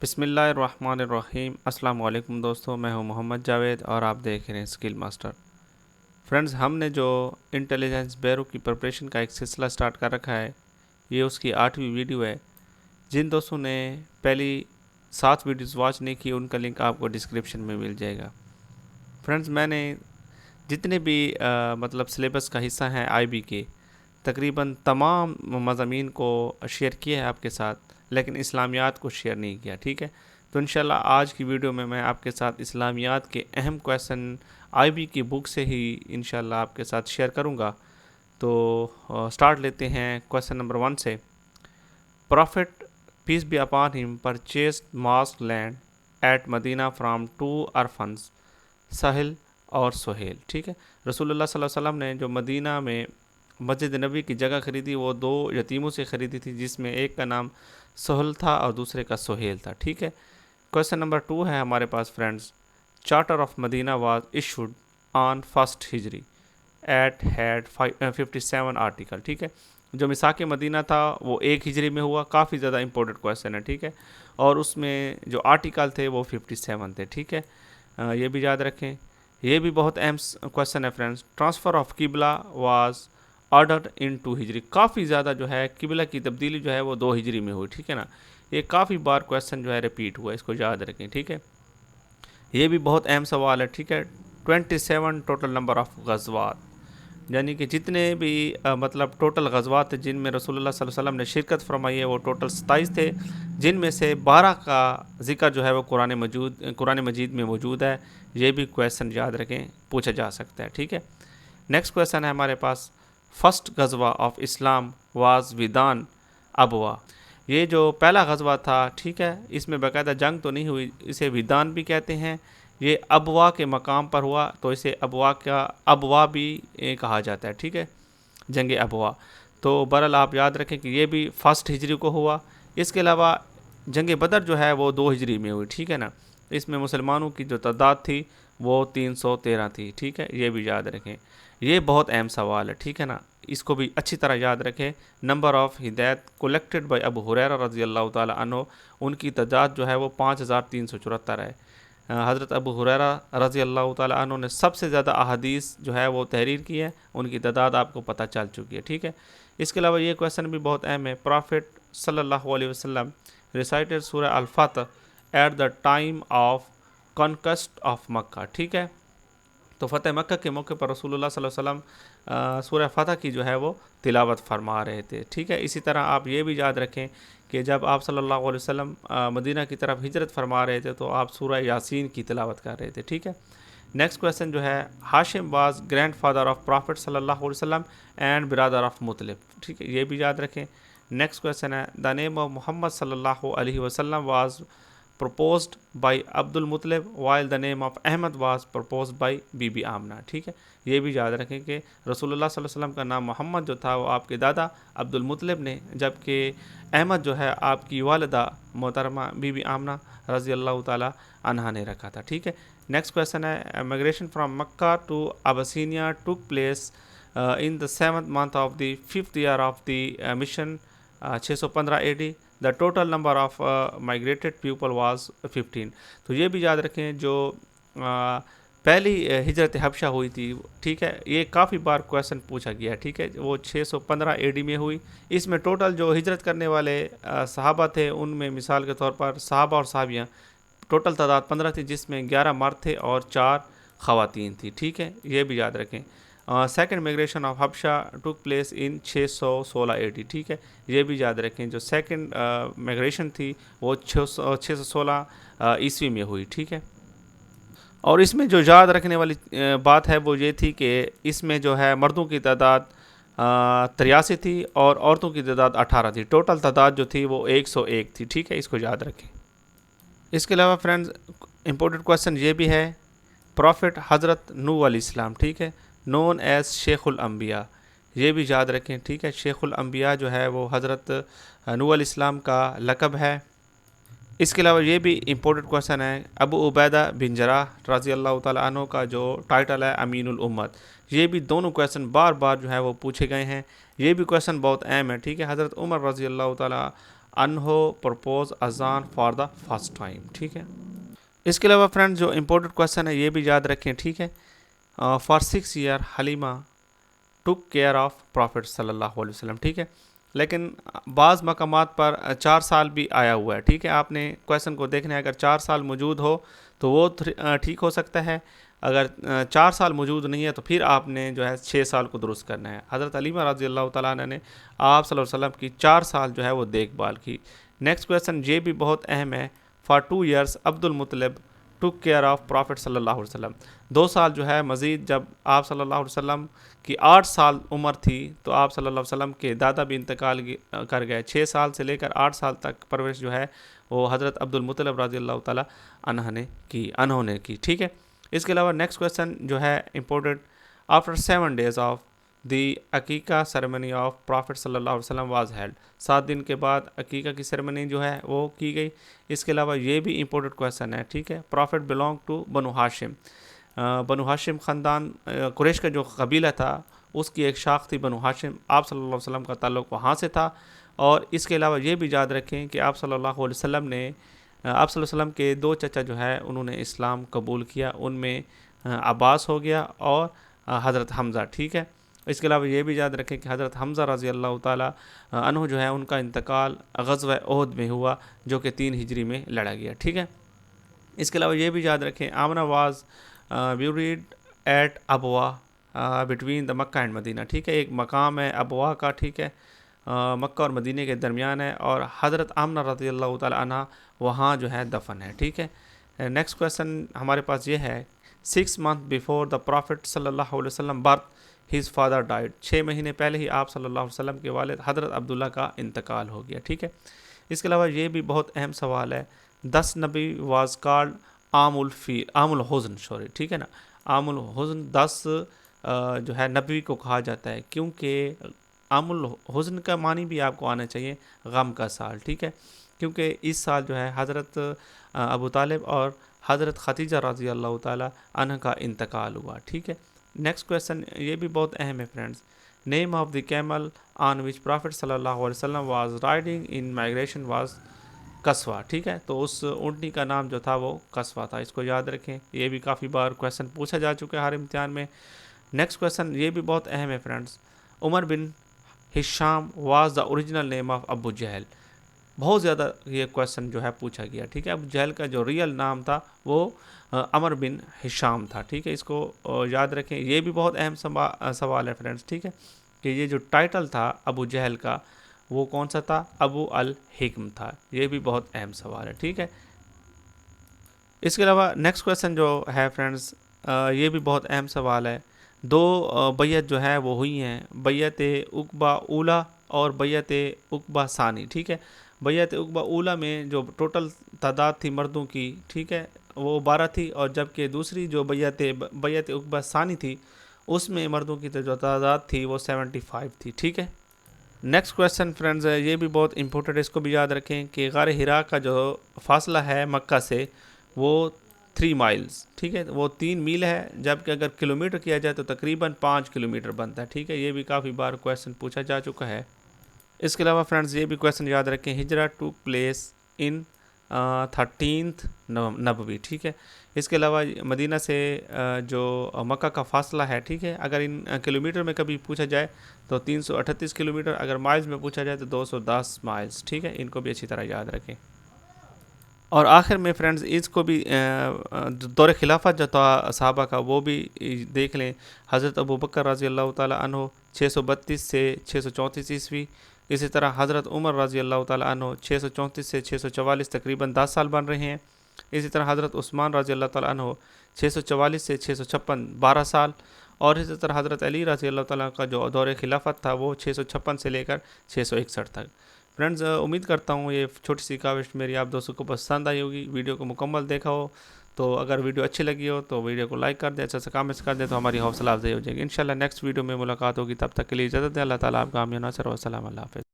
بسم اللہ الرحمن الرحیم۔ السلام علیکم دوستو، میں ہوں محمد جاوید اور آپ دیکھ رہے ہیں اسکل ماسٹر۔ فرینڈز، ہم نے جو انٹیلیجنس بیورو کی پریپریشن کا ایک سلسلہ سٹارٹ کر رکھا ہے، یہ اس کی 8ویں ویڈیو ہے۔ جن دوستوں نے پہلی 7 ویڈیوز واچ نہیں کی، ان کا لنک آپ کو ڈسکرپشن میں مل جائے گا۔ فرینڈز، میں نے جتنے بھی سلیبس کا حصہ ہیں آئی بی کے، تقریباً تمام مضامین کو شیئر کیا ہے آپ کے ساتھ، لیکن اسلامیات کو شیئر نہیں کیا، ٹھیک ہے؟ تو انشاءاللہ آج کی ویڈیو میں آپ کے ساتھ اسلامیات کے اہم کویسچن آئی بی کی بک سے ہی انشاءاللہ آپ کے ساتھ شیئر کروں گا۔ تو سٹارٹ لیتے ہیں کویسچن نمبر 1 سے۔ Prophet peace be upon him purchased mosque land at Madina from 2 orphans سہل اور سہیل، ٹھیک ہے؟ رسول اللہ صلی اللہ علیہ وسلم نے جو مدینہ میں مسجد نبی کی جگہ خریدی، وہ 2 یتیموں سے خریدی تھی، جس میں ایک کا نام سہل تھا اور دوسرے کا سہیل تھا، ٹھیک ہے؟ کویسچن نمبر 2 ہے ہمارے پاس friends. Charter of Medina was issued on 1 ہجری ایٹ ہیڈ 57 آرٹیکل، ٹھیک ہے؟ جو میثاق مدینہ تھا وہ 1 ہجری میں ہوا، کافی زیادہ امپورٹنٹ کویسچن ہے، ٹھیک ہے؟ اور اس میں جو آرٹیکل تھے وہ 57 تھے، ٹھیک ہے؟ یہ بھی یاد رکھیں۔ یہ بھی بہت اہم کویسچن ہے فرینڈز۔ ٹرانسفر آف قبلہ واز آرڈرڈ ان 2 ہجری، کافی زیادہ جو ہے قبلہ کی تبدیلی جو ہے وہ 2 ہجری میں ہوئی، ٹھیک ہے نا؟ یہ کافی بار کویسچن جو ہے ریپیٹ ہوا ہے، اس کو یاد رکھیں، ٹھیک ہے؟ یہ بھی بہت اہم سوال ہے، ٹھیک ہے؟ 27 ٹوٹل نمبر آف غزوات، یعنی کہ جتنے بھی ٹوٹل غزوات تھے جن میں رسول اللہ صلی اللہ علیہ وسلم نے شرکت فرمائی ہے، وہ ٹوٹل 27 تھے، جن میں سے 12 کا ذکر جو ہے وہ قرآن مجید میں موجود ہے۔ یہ بھی کویسچن یاد رکھیں، پوچھا جا سکتا ہے، ٹھیک ہے؟ نیکسٹ کویسچن ہے ہمارے پاس۔ فرسٹ غزوہ آف اسلام واز ودان ابوا، یہ جو پہلا غزوہ تھا، ٹھیک ہے، اس میں باقاعدہ جنگ تو نہیں ہوئی، اسے ودان بھی کہتے ہیں۔ یہ ابوا کے مقام پر ہوا، تو اسے ابوا بھی کہا جاتا ہے، ٹھیک ہے؟ جنگ ابوا۔ تو بہرحال آپ یاد رکھیں کہ یہ بھی 1 ہجری کو ہوا۔ اس کے علاوہ جنگ بدر جو ہے وہ 2 ہجری میں ہوئی، ٹھیک ہے نا؟ اس میں مسلمانوں کی جو تعداد تھی وہ 313 تھی، ٹھیک ہے؟ یہ بھی یاد رکھیں۔ یہ بہت اہم سوال ہے، ٹھیک ہے نا؟ اس کو بھی اچھی طرح یاد رکھیں۔ نمبر آف ہدایت کولیکٹڈ بائی ابو ہریرہ رضی اللہ تعالی عنہ، ان کی تعداد جو ہے وہ 5374 ہے۔ حضرت ابو ہریرہ رضی اللہ تعالی عنہ نے سب سے زیادہ احادیث جو ہے وہ تحریر کی ہے، ان کی تعداد آپ کو پتہ چل چکی ہے، ٹھیک ہے؟ اس کے علاوہ یہ کویسچن بھی بہت اہم ہے۔ پروفٹ صلی اللہ علیہ وسلم ریسائٹڈ سورہ الفتح at the time of conquest of Mecca, ٹھیک ہے؟ تو فتح مکہ کے موقع پر رسول اللہ صلی اللہ علیہ وسلم سورہ فتح کی جو ہے وہ تلاوت فرما رہے تھے، ٹھیک ہے؟ اسی طرح آپ یہ بھی یاد رکھیں کہ جب آپ صلی اللہ علیہ وسلم مدینہ کی طرف ہجرت فرما رہے تھے تو آپ سورہ یاسین کی تلاوت کر رہے تھے، ٹھیک ہے؟ نیکسٹ کویسچن جو ہے، Hashim was grandfather of prophet صلی اللہ علیہ وسلم اینڈ برادر آف مطلب، ٹھیک ہے؟ یہ بھی یاد رکھیں۔ نیکسٹ کویسچن ہے، دا نیم آف محمد صلی اللہ علیہ وسلم was proposed by Abdul Muttalib while the name of Ahmad was proposed by Bibi Amina, ٹھیک ہے؟ یہ بھی یاد رکھیں کہ رسول اللہ صلی اللہ علیہ وسلم کا نام محمد جو تھا وہ آپ کے دادا عبد المطلب نے، جبکہ احمد جو ہے آپ کی والدہ محترمہ بی بی آمنہ رضی اللہ تعالی عنہا نے رکھا تھا، ٹھیک ہے؟ نیکسٹ کویسچن ہے، migration from Mecca to Abyssinia took place in the 7th month of the 5th year of the mission 615 AD. The total number of migrated people was 15۔ تو یہ بھی یاد رکھیں، جو پہلی ہجرت حبشہ ہوئی تھی، ٹھیک ہے؟ یہ کافی بار کویسچن پوچھا گیا ہے، ٹھیک ہے؟ وہ 615 AD میں ہوئی۔ اس میں ٹوٹل جو ہجرت کرنے والے صحابہ تھے، ان میں مثال کے طور پر صحابہ اور صحابیاں ٹوٹل تعداد 15 تھی، جس میں 11 مرد تھے اور 4 خواتین تھی، ٹھیک ہے؟ یہ بھی یاد رکھیں۔ سیکنڈ میگریشن آف حبشہ ٹوک پلیس ان 616 AD، ٹھیک ہے؟ یہ بھی یاد رکھیں، جو سیکنڈ میگریشن تھی وہ 616 عیسوی میں ہوئی، ٹھیک ہے؟ اور اس میں جو یاد رکھنے والی بات ہے وہ یہ تھی کہ اس میں جو ہے مردوں کی تعداد 83 تھی اور عورتوں کی تعداد 18 تھی، ٹوٹل تعداد جو تھی وہ 101 تھی، ٹھیک ہے؟ اس کو یاد رکھیں۔ اس کے علاوہ فرینڈز امپورٹنٹ کویسچن یہ بھی ہے، پروفٹ حضرت نوح علیہ السلام، ٹھیک ہے، نون ایز شیخ الانبیاء، یہ بھی یاد رکھیں، ٹھیک ہے؟ شیخ الانبیاء جو ہے وہ حضرت نوح علیہ السلام کا لقب ہے۔ اس کے علاوہ یہ بھی امپورٹنٹ کویسچن ہے، ابو عبیدہ بن جراح رضی اللہ تعالیٰ عنہ کا جو ٹائٹل ہے امین الامت، یہ بھی دونوں کویسچن بار بار جو ہے وہ پوچھے گئے ہیں۔ یہ بھی کویسچن بہت اہم ہے، ٹھیک ہے؟ حضرت عمر رضی اللہ تعالیٰ انہو پرپوز اذان فار دا فرسٹ ٹائم. ٹھیک ہے. اس کے علاوہ فرینڈ جو امپورٹنٹ کویشچن ہے یہ بھی یاد رکھیں. ٹھیک ہے. For 6 years Halima took care of prophet صلی اللہ علیہ وسلم. ٹھیک ہے. لیکن بعض مقامات پر 4 سال بھی آیا ہوا ہے. ٹھیک ہے. آپ نے کویشچن کو دیکھنا ہے. اگر 4 سال موجود ہو تو وہ ٹھیک ہو سکتا ہے. اگر 4 سال موجود نہیں ہے تو پھر آپ نے جو ہے 6 سال کو درست کرنا ہے. حضرت حلیمہ رضی اللہ تعالیٰ عنہ نے آپ صلی اللہ علیہ وسلم کی 4 سال جو ہے وہ دیکھ بھال کی. نیکسٹ کویشچن یہ بھی بہت اہم ہے. For 2 years Abdul Muttalib tick care of prophet صلی اللہ علیہ وسلم. 2 سال جو ہے مزید جب آپ صلی اللہ علیہ وسلم کی 8 سال عمر تھی تو آپ صلی اللہ علیہ وسلم کے دادا بھی انتقال کر گئے. 6 سال سے لے کر 8 سال تک پرورش جو ہے وہ حضرت عبد المطلب رضی اللہ تعالیٰ انہوں نے کی. ٹھیک ہے. اس کے علاوہ نیکسٹ کویشچن جو ہے important. After 7 days of the عقیقہ سیریمنی آف پروفٹ صلی اللہ علیہ وسلم واز ہیلڈ. 7 دن کے بعد عقیقہ کی سیریمنی جو ہے وہ کی گئی. اس کے علاوہ یہ بھی امپورٹنٹ کویشچن ہے. ٹھیک ہے. پروفٹ بلانگ ٹو بنو ہاشم. بنو ہاشم خاندان قریش کا جو قبیلہ تھا اس کی ایک شاخ تھی بنو ہاشم. آپ صلی اللہ علیہ وسلم کا تعلق وہاں سے تھا. اور اس کے علاوہ یہ بھی یاد رکھیں کہ آپ صلی اللہ علیہ وسلم نے آپ صلی اللہ علیہ وسلم کے 2 چچا جو ہے انہوں نے اسلام قبول کیا. ان میں عباس ہو گیا اور حضرت حمزہ. ٹھیک ہے. اس کے علاوہ یہ بھی یاد رکھیں کہ حضرت حمزہ رضی اللہ تعالیٰ عنہ جو ہے ان کا انتقال غزوہ احد میں ہوا جو کہ 3 ہجری میں لڑا گیا. ٹھیک ہے. اس کے علاوہ یہ بھی یاد رکھیں Amina was buried at Abwa between the Mecca and Medina. ٹھیک ہے. ایک مقام ہے ابوا کا. ٹھیک ہے. مکہ اور مدینہ کے درمیان ہے اور حضرت آمنہ رضی اللہ تعالیٰ عنہ وہاں جو ہے دفن ہے. ٹھیک ہے. نیکسٹ کویشچن ہمارے پاس یہ ہے. 6 months before the Prophet صلی اللہ علیہ وسلم برتھ his father died. 6 مہینے پہلے ہی آپ صلی اللہ علیہ وسلم کے والد حضرت عبداللہ کا انتقال ہو گیا. ٹھیک ہے. اس کے علاوہ یہ بھی بہت اہم سوال ہے. 10 نبی واز کالڈ عام الحزن. ٹھیک ہے نا. عام الحزن 10 جو ہے نبی کو کہا جاتا ہے کیونکہ عام الحزن کا معنی بھی آپ کو آنا چاہیے غم کا سال. ٹھیک ہے. کیونکہ اس سال جو ہے حضرت ابو طالب اور حضرت ختیجہ رضی اللہ تعالیٰ عنہ کا انتقال ہوا. ٹھیک ہے. نیکسٹ کویشچن یہ بھی بہت اہم ہے friends. Name of the camel on which prophet صلی اللہ علیہ وسلم was riding in migration was Qaswa. ٹھیک ہے. تو اس اونٹنی کا نام جو تھا وہ قصوہ تھا. اس کو یاد رکھیں. یہ بھی کافی بار کویشچن پوچھا جا چکا ہے ہر امتحان میں. نیکسٹ کویشچن یہ بھی بہت اہم ہے friends. Umar bin Hisham was the original name of Abu Jahl. بہت زیادہ یہ کویشچن جو ہے پوچھا گیا. ٹھیک ہے. ابو جہل کا جو ریئل نام تھا وہ عمر بن ہشام تھا. ٹھیک ہے. اس کو یاد رکھیں. یہ بھی بہت اہم سوال ہے فرینڈز. ٹھیک ہے. کہ یہ جو ٹائٹل تھا ابو جہل کا وہ کون سا تھا؟ ابو الحکم تھا. یہ بھی بہت اہم سوال ہے. ٹھیک ہے. اس کے علاوہ نیکسٹ کویشچن جو ہے فرینڈز یہ بھی بہت اہم سوال ہے. 2 بیعت جو ہے وہ ہوئی ہیں. بیعت عقبہ اولیٰ اور بیعت عقبہ ثانی. ٹھیک ہے. بیعت عقبہ اولیٰ میں جو ٹوٹل تعداد تھی مردوں کی ٹھیک ہے وہ 12 تھی. اور جبکہ دوسری جو بیعت عقبہ ثانی تھی اس میں مردوں کی جو تعداد تھی وہ 75 تھی. ٹھیک ہے. نیکسٹ کویشچن فرینڈز یہ بھی بہت امپورٹنٹ ہے. اس کو بھی یاد رکھیں کہ غار حرا کا جو فاصلہ ہے مکہ سے وہ 3 miles. ٹھیک ہے. وہ 3 میل ہے. جبکہ اگر کلومیٹر کیا جائے تو تقریباً 5 کلومیٹر بنتا ہے. ٹھیک ہے. یہ بھی کافی بار کویشچن پوچھا جا چکا ہے. اس کے علاوہ فرینڈز یہ بھی کویشچن یاد رکھیں. ہجرہ ٹوک پلیس ان 13th نبوی. ٹھیک ہے. اس کے علاوہ مدینہ سے جو مکہ کا فاصلہ ہے ٹھیک ہے اگر ان کلومیٹر میں کبھی پوچھا جائے تو 338 کلومیٹر. اگر مائلز میں پوچھا جائے تو 210 مائلز. ٹھیک ہے. ان کو بھی اچھی طرح یاد رکھیں. اور آخر میں فرینڈز اس کو بھی دور خلافت جو تھا صحابہ کا وہ بھی دیکھ لیں. حضرت ابوبکر رضی اللہ تعالیٰ عنہ 632 سے 634 عیسوی. اسی طرح حضرت عمر رضی اللہ تعالیٰ عنہ 634 سے 644 تقریباً 10 سال بن رہے ہیں. اسی طرح حضرت عثمان رضی اللہ تعالیٰ عنہ 644 سے 656 12 سال. اور اسی طرح حضرت علی رضی اللہ تعالیٰ کا جو دور خلافت تھا وہ 656 سے لے کر 661 تک. فرینڈز امید کرتا ہوں یہ چھوٹی سی کاوش میری آپ دوستوں کو پسند آئی ہوگی. ویڈیو کو مکمل دیکھا ہو تو اگر ویڈیو اچھی لگی ہو تو ویڈیو کو لائک کر دیں, اچھا سا کامنٹس کر دیں تو ہماری حوصلہ افزائی ہو جائے گی. انشاءاللہ نیکسٹ ویڈیو میں ملاقات ہوگی. تب تک کے لیے اجازت دیں. اللہ تعالیٰ آپ کا حامی و ناصر. والسلام. اللہ حافظ.